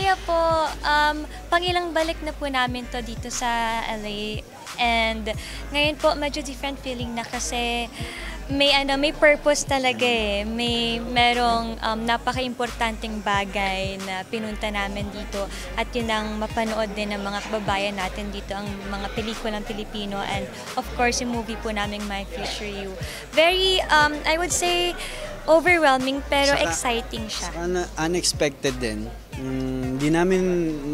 Masaya po. Pangilang balik na po namin to dito sa LA. And ngayon po medyo different feeling na kasi may purpose talaga eh. Merong napaka-importanting bagay na pinunta namin dito at yun ang mapanood din ng mga kababayan natin dito, ang mga pelikulang Pilipino and of course yung movie po namin My Future You. Very, I would say, overwhelming pero exciting siya. Unexpected din. Hindi namin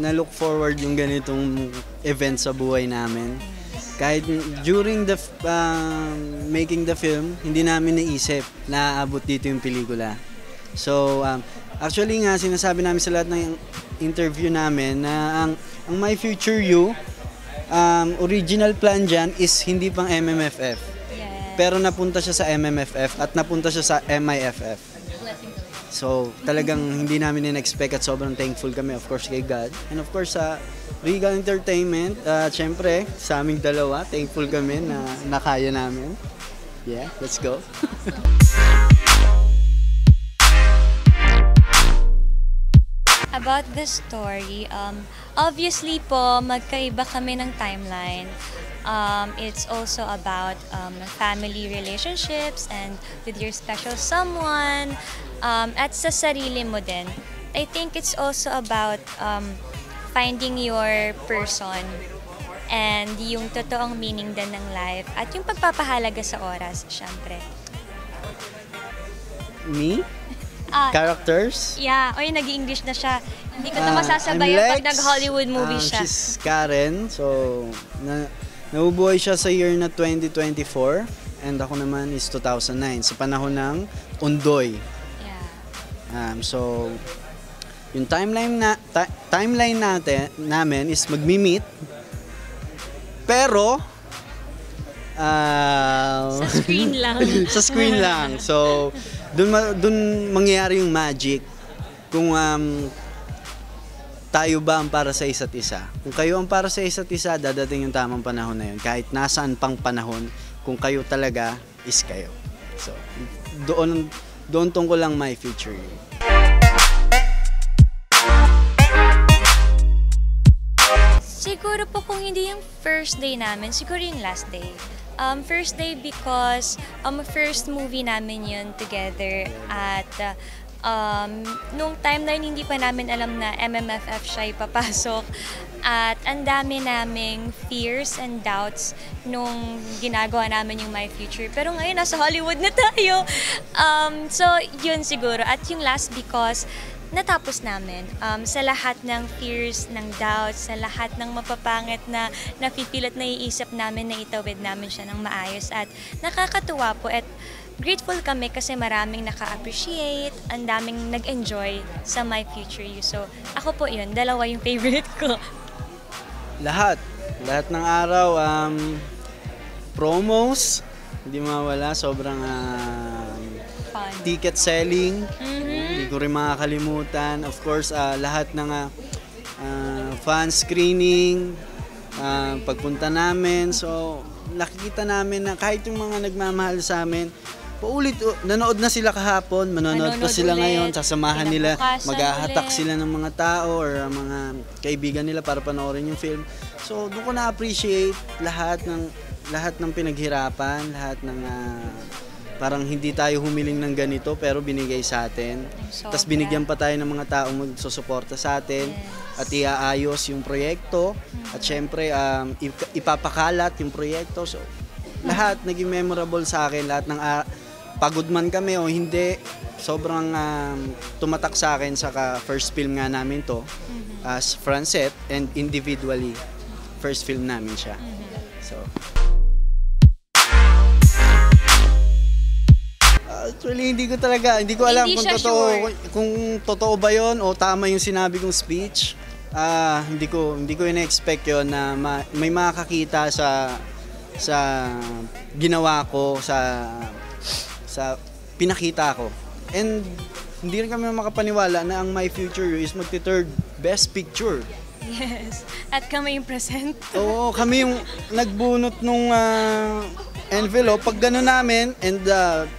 na-look forward yung ganitong event sa buhay namin. Kahit during the making the film, hindi namin naisip na aabot dito yung pelikula. So, actually nga, sinasabi namin sa lahat ng interview namin na ang My Future You, original plan dyan is hindi pang MMFF. Pero napunta siya sa MMFF at napunta siya sa MIFF. So, talagang hindi namin in-expect at sobrang thankful kami, of course, kay God. And of course, sa Regal Entertainment, syempre, sa aming dalawa, thankful kami na nakaya namin. Yeah, let's go. About the story, obviously po, magkaiba kami ng timeline. It's also about family relationships and with your special someone at sa sarili mo din. I think it's also about finding your person and yung totoong meaning din ng life at yung pagpapahalaga sa oras, syempre. Me? Characters? Yeah, oy, nag-English na siya. Hindi ko na masasabayan pag nag-Hollywood movie siya. She's Karen, so nabubuhay siya sa year na 2024 and ako naman is 2009 sa panahon ng Undoy. Yeah. So yung timeline namin is magmi-meet pero sa screen lang. Sa screen lang. So dun mangyayari yung magic kung tayo ba ang para sa isa't isa. Kung kayo ang para sa isa't isa, dadating yung tamang panahon na yun. Kahit nasaan pang panahon, kung kayo talaga is kayo. So, doon tungkol lang My Future You. Siguro po kung hindi yung first day namin, siguro yung last day. First day because first movie namin yun together at nung time na yun, hindi pa namin alam na MMFF siya ipapasok at ang dami naming fears and doubts nung ginagawa namin yung My Future. Pero ngayon, nasa Hollywood na tayo. So, yun siguro. At yung last because natapos namin sa lahat ng fears, ng doubts, sa lahat ng mapapangit na napipil at naiisip namin na itawid namin siya ng maayos at nakakatuwa po at grateful kami kasi maraming naka-appreciate, ang daming nag-enjoy sa My Future You. So, ako po yun, dalawa yung favorite ko. Lahat ng araw, promos, hindi mawala, sobrang Fun. Ticket selling, hindi ko rin makakalimutan. Of course, lahat ng fan screening, pagpunta namin, so nakikita namin na kahit yung mga nagmamahal sa amin, nanood na sila kahapon, manonood pa sila ulit, ngayon, sasamahan nila, maghahatak sila ng mga tao or mga kaibigan nila para panoorin yung film. So, doon ko na-appreciate lahat ng pinaghirapan, lahat ng parang hindi tayo humiling ng ganito pero binigay sa atin. Tapos binigyan pa tayo ng mga taong magsusuporta sa atin at iaayos yung proyekto at syempre ipapakalat yung proyekto. So, lahat naging memorable sa akin, lahat ng pagod man kami o hindi, sobrang tumatak sa akin sa first film nga namin to as Francet and individually first film namin siya. So actually hindi ko alam kung totoo ba 'yon o tama yung sinabi kong speech. Hindi ko ina-expect 'yon na may makakakita sa ginawa ko, sa pinakita ko. And hindi rin kami makapaniwala na ang My Future You is magti-third best picture. Yes. At kami yung present. Oo, kami yung nagbunot nung envelope. Pag gano'n namin, and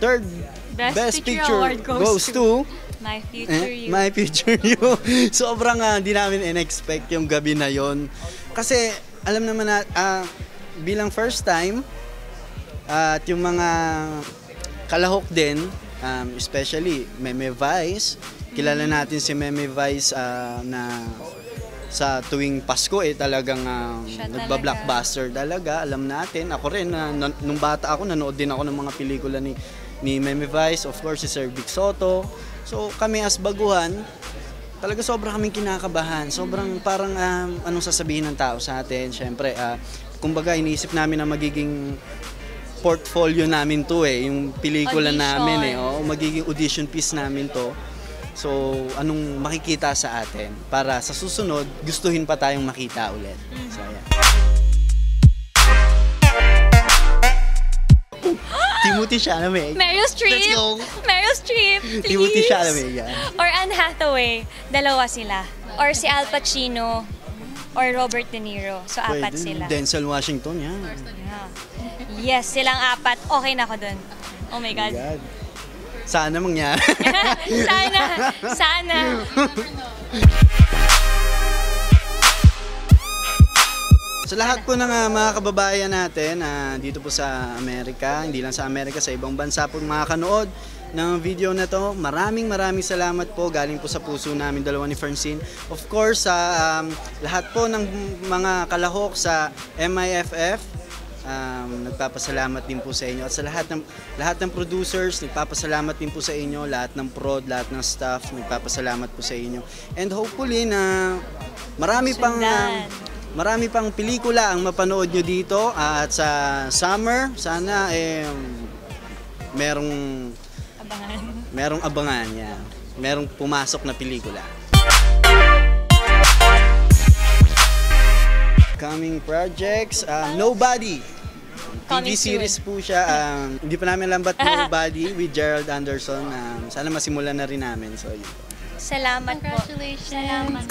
third best picture goes to My future you. My future you. Sobrang hindi namin in-expect yung gabi na yon. Kasi alam naman na bilang first time at yung mga kalahok din, especially Meme Vice. Kilala natin si Meme Vice na sa tuwing Pasko talagang nagba-blockbuster talaga. Alam natin, ako rin, nung bata ako, nanood din ako ng mga pelikula ni Meme Vice, of course si Sir Vic Soto. So kami as baguhan, talaga sobrang kaming kinakabahan. Sobrang parang anong sasabihin ng tao sa atin. Siyempre, kumbaga iniisip namin na magiging portfolio namin to yung pelikula namin magiging audition piece namin to. So, anong makikita sa atin para sa susunod, gustuhin pa tayong makita ulit. So, yeah. Timothy Chalamet. Meryl Streep. Let's go. Meryl Streep, please. Timothy Chalamet, yan. Or Anne Hathaway, dalawa sila. Or si Al Pacino, or Robert De Niro. So, apat sila. Denzel Washington, yan. Yes, silang apat. Okay na ako dun. Oh my God. Sana mangyari. Sana. Sa lahat po ng mga kababayan natin dito po sa Amerika, hindi lang sa Amerika, sa ibang bansa po makakanood ng video na to, maraming salamat po, galing po sa puso namin dalawa ni Francine. Of course, sa lahat po ng mga kalahok sa MIFF, nagpapasalamat din po sa inyo, at sa lahat ng producers, nagpapasalamat din po sa inyo, lahat ng prod, lahat ng staff, nagpapasalamat po sa inyo, and hopefully na marami pang pelikula ang mapanood nyo dito, at sa summer sana merong abangan yan, merong pumasok na pelikula. Coming projects, Nobody. TV series po siya. Hindi pa namin alam, but Nobody with Gerald Anderson. Sana masimulan na rin namin. So, yun. Salamat po. Congratulations. Salamat.